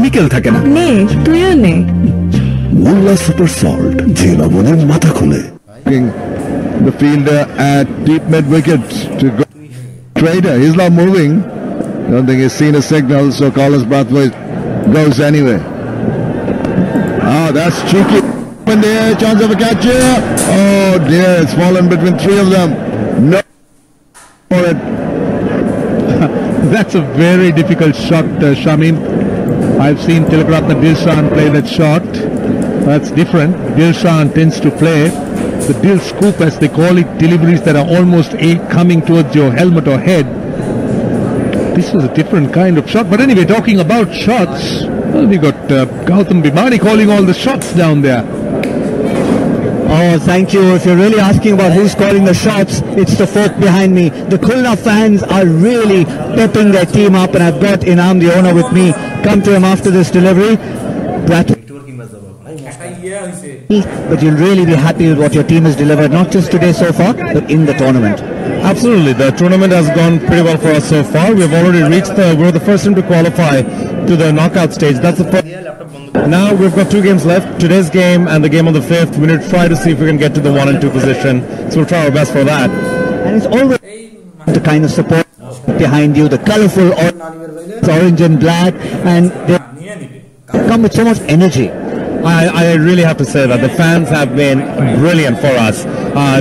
Chemical থাকে না। নে, তুইও নে। Mulla Super Salt, যে লবণের মাথা খোলে। The fielder at deep mid wicket to go. Trader, he's not moving. Don't think he's seen a signal, so Collins Brathwaite goes anyway. Ah, that's cheeky. In the air, chance of a catch here. Oh dear, it's fallen between three of them. No for it. That's a very difficult shot, Shamin. I've seen Tilakaratne Dilshan play that shot. That's different. Dilshan tends to play the Dil scoop, as they call it, deliveries that are almost coming towards your helmet or head. This was a different kind of shot. But anyway, talking about shots, well, we got Gautam Bimani calling all the shots down there. Oh, thank you. If you're really asking about who's calling the shots, it's the folk behind me. The Khulna fans are really pepping their team up, and I've got Inam, the owner, with me. Come to him after this delivery. But you'll really be happy with what your team has delivered, not just today so far, but in the tournament. Absolutely. The tournament has gone pretty well for us so far. We've already reached we're the first team to qualify to the knockout stage. That's the first. Now we've got 2 games left. Today's game and the game on the 5th. We need to try to see if we can get to the 1 and 2 position. So we'll try our best for that. And it's always the kind of support behind you, the colorful orange and black, and they come with so much energy. I really have to say that the fans have been brilliant for us.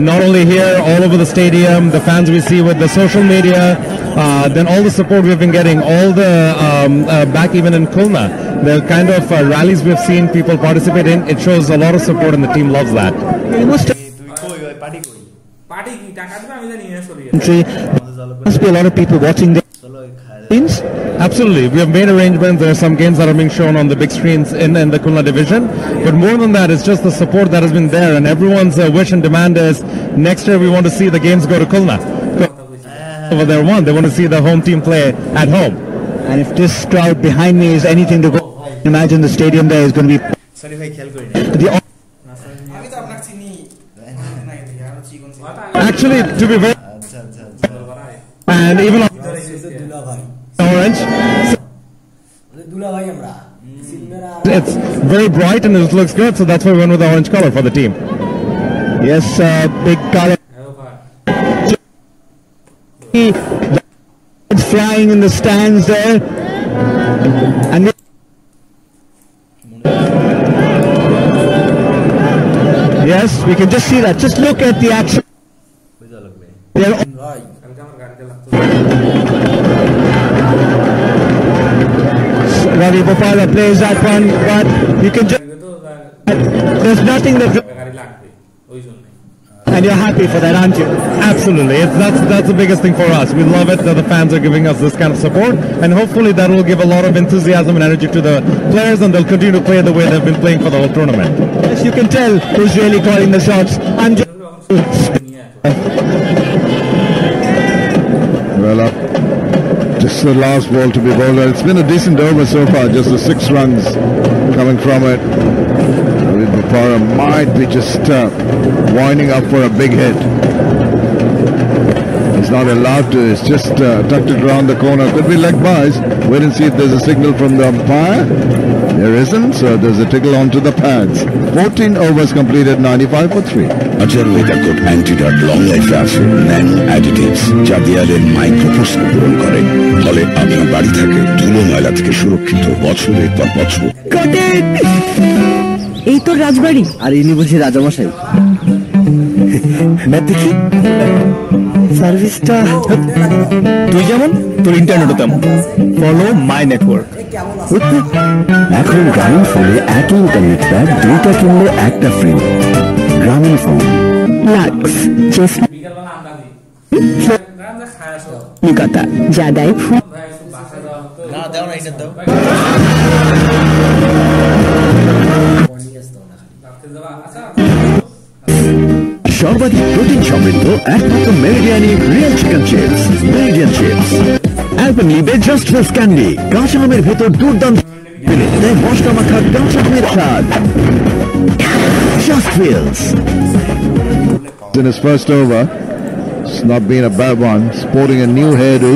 Not only here, all over the stadium, the fans we see with the social media, then all the support we've been getting, all the back even in Khulna, the kind of rallies we've seen people participate in, it shows a lot of support and the team loves that. You must be a lot of people watching the games. Absolutely. We have made arrangements. There are some games that are being shown on the big screens in the Khulna division. But more than that, it's just the support that has been there. And everyone's wish and demand is next year we want to see the games go to Khulna. Over there one, they want to see the home team play at home. And if this crowd behind me is anything to go, imagine the stadium there is going to be... Actually, to be very... And even orange. It's very bright and it looks good, so that's why we went with the orange color for the team. Yes, big color. It's flying in the stands there. And yes, we can just see that. Just look at the action. Ravi Bopala plays that one, but you can just... There's nothing that... And you're happy for that, aren't you? Absolutely. That's the biggest thing for us. We love it that the fans are giving us this kind of support, and hopefully that will give a lot of enthusiasm and energy to the players, and they'll continue to play the way they've been playing for the whole tournament. Yes, you can tell who's really calling the shots. I'm just... Well, just the last ball to be bowled. It's been a decent over so far, just the 6 runs coming from it. Bopara might be just winding up for a big hit. He's not allowed to, it's just tucked it around the corner. Could be leg buys. Wait and see if there's a signal from the umpire. There isn't, so there's a tickle onto the pads. 14 overs completed, 95 for 3. Ajal Weather Coat Antidote Long Life আছে nano additives যা দেয়ালের মাইক্রোফোর্সকে পূরণ করে, ফলে আপনার বাড়ি থেকে ধুলো ময়লা থেকে সুরক্ষিত বছরের পর বছর। এই তো রাজবাড়ি। আর ইনি বুঝি রাজামশাই। দেখি সার্ভিসটা তুই যেমন তোর ইন্টারনেটও তেমন। Follow my network. এখন গ্রামীণ ফোনে একই ইন্টারনেট প্যাক 2টা কিনলে 1টা free. Grameen phone Lux Kolkata যা দেয় সর্বাধিক প্রোটিন সমৃদ্ধ একমাত্র মেরিডিয়ানি real chicken chips, Meridian chips. Alpenliebe just feels candy, কাঁচা আমের ভেতর দুর্দান্ত দেয় মশলা মাখা কাঁচা আমের স্বাদ। Just feels. In his first over, it's not been a bad one, sporting a new hairdo.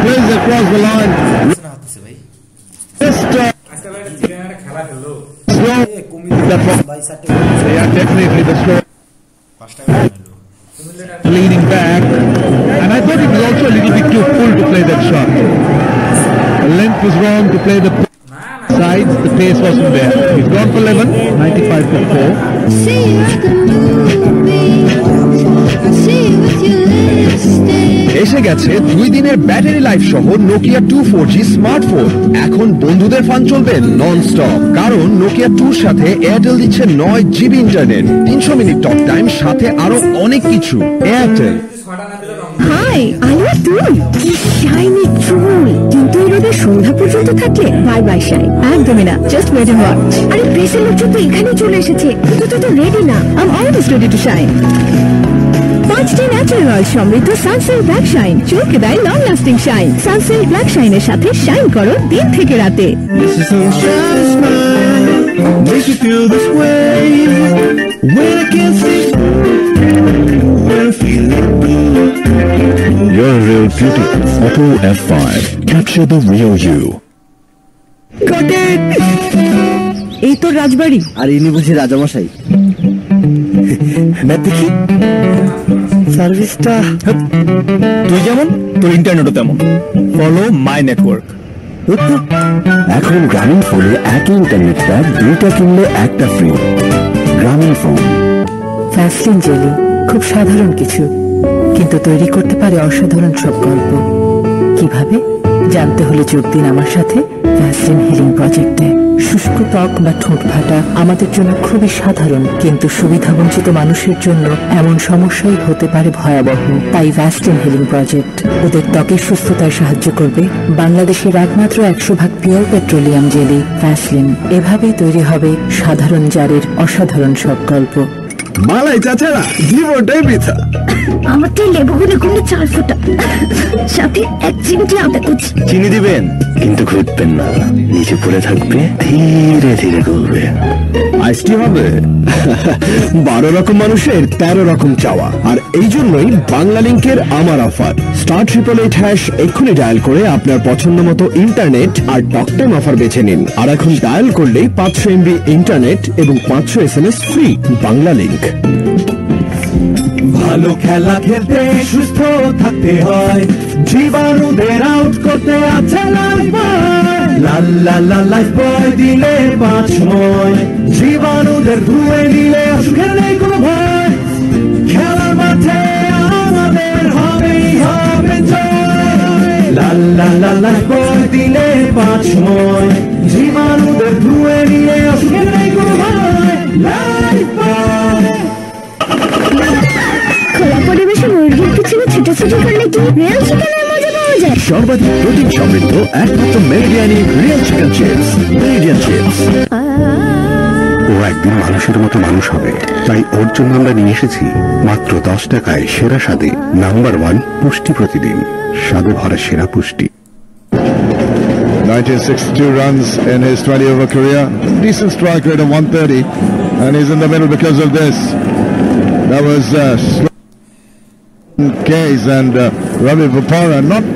plays across the line. Just slow. They are definitely the slow. Leaning back, and I thought it was also a little bit too full to play that shot. The length was wrong to play the sides, the pace wasn't there. He's gone for 11, 95 for 4. See you at the movies. I see you with your lipstick. এসে গেছে 2 দিনের battery life সহ Nokia 2 4G smartphone. এখন বন্ধুদের fun চলবে non stop, কারণ Nokia 2 সাথে Airtel দিচ্ছে 9 GB internet, 300 minute talk time, সাথে আরো অনেক কিছু। এয়ারটেল। হাই আলিয়া, তুই কি শাইনি চুল, কিন্তু এই রোদে সন্ধ্যা পর্যন্ত থাকলে বাই বাই শাইন। একদমই না, জাস্ট ওয়েট এন্ড ওয়াচ। আরে প্রেসের লোকজন তো এখানে চলে এসেছে, কিন্তু তুই তো রেডি না। I am always ready to shine. 5টি ন্যাচারাল অয়েল সমৃদ্ধ সানসিল্ক ব্ল্যাক শাইন চুলকে দেয় long lasting shine. Sunsilk black শাইনের সাথে শাইন করো দিন থেকে রাতে। Makes you feel this way when I can't see, when I'm feeling blue. You're a real beauty. Oppo F5. Capture the real you. Got it! এই তো রাজবাড়ি। আর ইনি বুঝি রাজামশাই। দেখি সার্ভিসটা তুই যেমন তোর ইন্টারনেটও তেমন। Follow my network. এখন গ্রামীণ ফোনের একই ইন্টারনেট প্যাক 2টা কিনলে একটা free. Grameen phone. Vaseline jelly খুব সাধারণ কিছু, কিন্তু তৈরি করতে পারে অসাধারণ সব গল্প। কিভাবে জানতে হলে যোগ দিন আমার সাথে ভ্যাসলিন হিলিং প্রজেক্টে। শুষ্ক ত্বক বা ঠোঁট ফাটা আমাদের জন্য খুবই সাধারণ, কিন্তু সুবিধাবঞ্চিত মানুষের জন্য এমন সমস্যাই হতে পারে ভয়াবহ। তাই ভ্যাসলিন হিলিং প্রজেক্ট ওদের ত্বকের সুস্থতায় সাহায্য করবে। বাংলাদেশের একমাত্র 100% পিওর পেট্রোলিয়াম জেলি ভ্যাসলিন। এভাবেই তৈরি হবে সাধারণ জারের অসাধারণ সব গল্প। মালাই চাচারা জীবনটাই বৃথা। আমাকে লেবুগুলো কোনো 4 ফোঁটা, সাথে 1 চিমটি আদা কুচি। চিনি দিবেন, কিন্তু ঘুরবেন না, নিচে পড়ে থাকবে, ধীরে ধীরে গলবে। আইসটি হবে। 12 রকম মানুষের 13 রকম চাওয়া, আর এই জন্যই বাংলা লিংকের আমার অফার। *888# এক্ষুনি ডায়াল করে আপনার পছন্দ মতো ইন্টারনেট আর টক টাইম অফার বেছে নিন। আর এখন ডায়াল করলেই 500 MB ইন্টারনেট এবং 500 SMS ফ্রি। বাংলা লিংক। ভালো খেলা খেলতে সুস্থ থাকতে হয়, জীবাণুদের আউট করতে আছে লাইফ বয়। লাল লাল লাইফ বয় দিলে 5 সময়, জীবাণুদের ধুয়ে দিলে অসুখের নেই কোনো ভয়। খেলার মাঠে আমাদের হবেই হবে জয়। লাল লাল লাইফ বয় দিলে 5 সময়, জীবাণুদের ধুয়ে দিলে অসুখের নেই কোনো ভয়। লাইফ বয়। খোলা পরিবেশে মুরগির পিছনে ছুটোছুটি করলে কি রিয়েল চিকেনের মজা পাওয়া যায়? সর্বাধিক প্রোটিন সমৃদ্ধ একমাত্র মেরিডিয়ানি real chicken chips. Meridian chips. ও একদিন মানুষের মতো মানুষ হবে, তাই ওর জন্য আমরা নিয়ে এসেছি মাত্র 10 টাকায় সেরা স্বাদে নাম্বার 1 পুষ্টি প্রতিদিন, স্বাদে ভরা সেরা পুষ্টি। 1962 runs in his 20-over career. Decent strike rate of 130, and he's in the middle because of this. That was Case and Ravi Vipara, not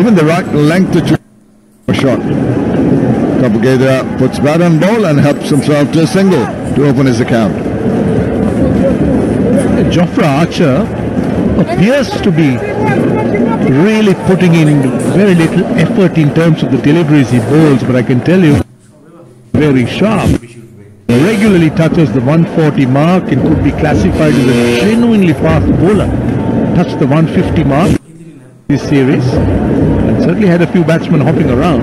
even the right length to a shot. Kapageda puts bat on ball and helps himself to a single to open his account. Jofra Archer appears to be really putting in very little effort in terms of the deliveries he bowls, but I can tell you, very sharp. Regularly touches the 140 mark and could be classified as a genuinely fast bowler. Touched the 150 mark this series, and certainly had a few batsmen hopping around.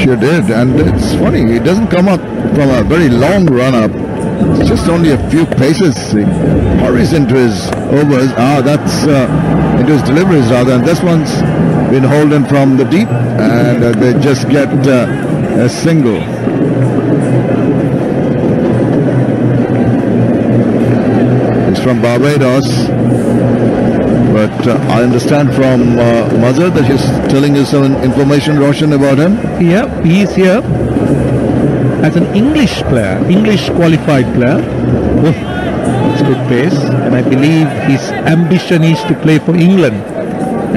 Sure did, and it's funny, he doesn't come up from a very long run-up. It's just only a few paces. He hurries into his overs. That's into his deliveries rather, and this one's been holding from the deep, and they just get a single. It's from Barbados, but I understand from Mazhar that he's telling you some information, Roshan, about him. Yep, he's here as an English player, English qualified player. It's good pace, and I believe his ambition is to play for England.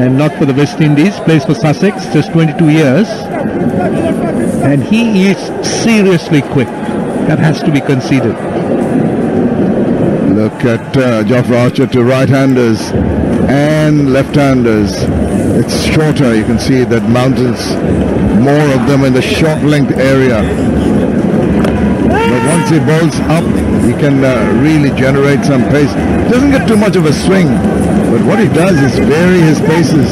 and not for the West Indies. Plays for Sussex, just 22 years. And he is seriously quick. That has to be conceded. Look at Jofra Archer to right-handers and left-handers. It's shorter. You can see that mountains, more of them in the short length area. But once he bowls up, he can really generate some pace. Doesn't get too much of a swing, but what he does is vary his paces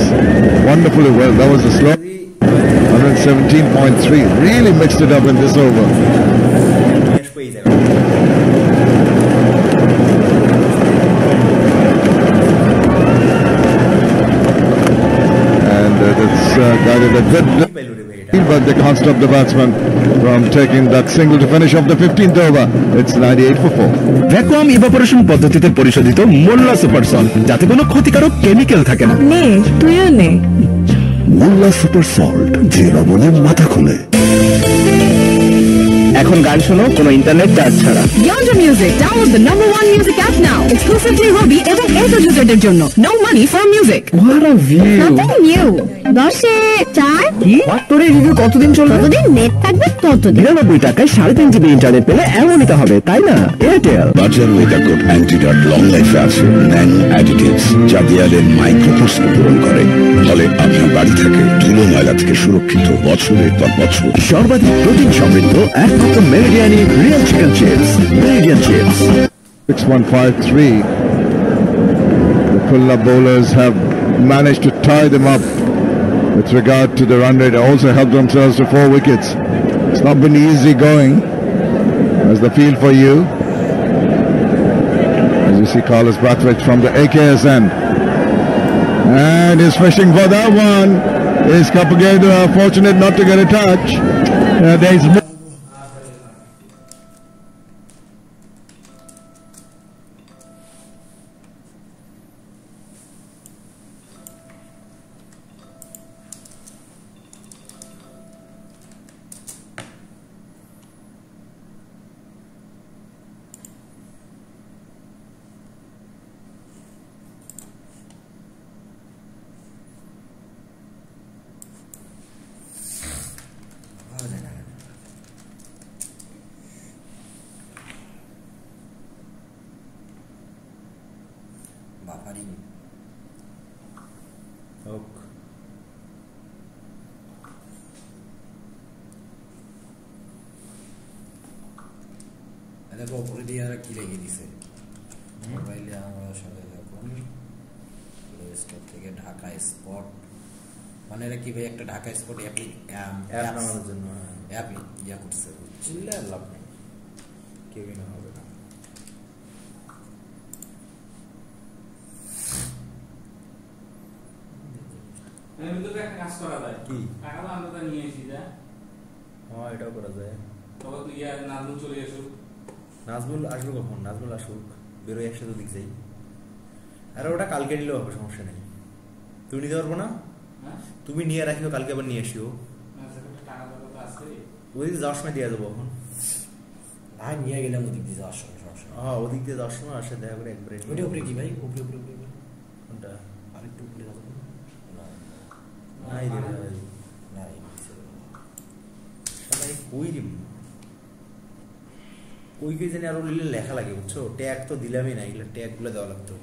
wonderfully well. That was a slow 117.3. Really mixed it up in this over. That's guided a good but they can't stop the batsman from taking that single to finish off the 15th over. It's 98 for 4. Vacuum evaporation পদ্ধতিতে পরিশোধিত মোল্লা super salt, যাতে কোনো ক্ষতিকারক chemical থাকে না। নে তুইও নে। মোল্লা সুপার সল্ট, যে লবণে মাথা খুলে। এখন গান শোনো কোনো ইন্টারনেট চার্জ ছাড়া। Yonder Music, download the #1 music app now. Exclusively Robi এবং Airtel userদের জন্য. No money for music. What a view! Nothing new. 10-এ 4 কি? তোর এই রিভিউ কতদিন চলবে? যতদিন নেট থাকবে ততদিন। 99 টাকায় 3.5 জিবি ইন্টারনেট পেলে এমনই তো হবে, তাই না? এয়ারটেল। বাজার ওয়েদাকোট অ্যান্টিডট লং লাইফে আছে ন্যানো অ্যাডিটিভস, যা দেয়ালের মাইক্রোপোর্সকে পূরণ করে। ফলে আপনার বাড়ি থেকে ধুলো ময়লা থেকে সুরক্ষিত বছরের পর বছর। সর্বাধিক প্রোটিন সমৃদ্ধ একমাত্র মেরিডিয়ানি real chicken chips, Meridian chips. 6153. The Khulna bowlers have managed to tie them up with regard to the run rate. Also helped themselves to 4 wickets. It's not been easy going as the field for you. As you see Carlos Brathwaite from the AKS end. And he's fishing for that one. Is Kapageda fortunate not to get a touch? There is more. দেখো উপরে দিয়ে আর কি রেখে দিছে মোবাইলে আমরা সাথে দেখুন প্লে স্টোর থেকে ঢাকা স্পট মানে এরা কি ভাই একটা ঢাকা স্পট অ্যাপ নামানোর জন্য অ্যাপ ইয়া করছে বুঝলে লাভ নেই কেউই না হবে না আমি তো একটা কাজ করা যায় কি টাকা তো আমরা নিয়ে এসেছি যা হ্যাঁ এটাও করা যায় তবে তুই আর নাজমুল চলে এসো নাজমুল আসবে কখন নাজমুল আসুক বেরোয় একসাথে দিক যাই আরে ওটা কালকে নিলেও হবে সমস্যা নেই তুই নিতে পারবো না তুমি নিয়ে রাখিও কালকে আবার নিয়ে এসিও টাকা তো আছে ওই যাওয়ার সময় দিয়ে দেবো এখন ভাই নিয়ে গেলাম ওদিক দিয়ে যাওয়ার সময় হ্যাঁ ওদিক দিয়ে যাওয়ার সময় আসে দেখা করে একবারে ওটা উপরে কি ভাই উপরে উপরে উপরে কোনটা আরেকটু উপরে যাবো নাই রে ভাই নাই সবাই কই রে ওই কে জানি আরো লেখা লাগে বুঝছো ট্যাগ তো দিলামই না এগুলো ট্যাগ গুলো দেওয়া লাগতো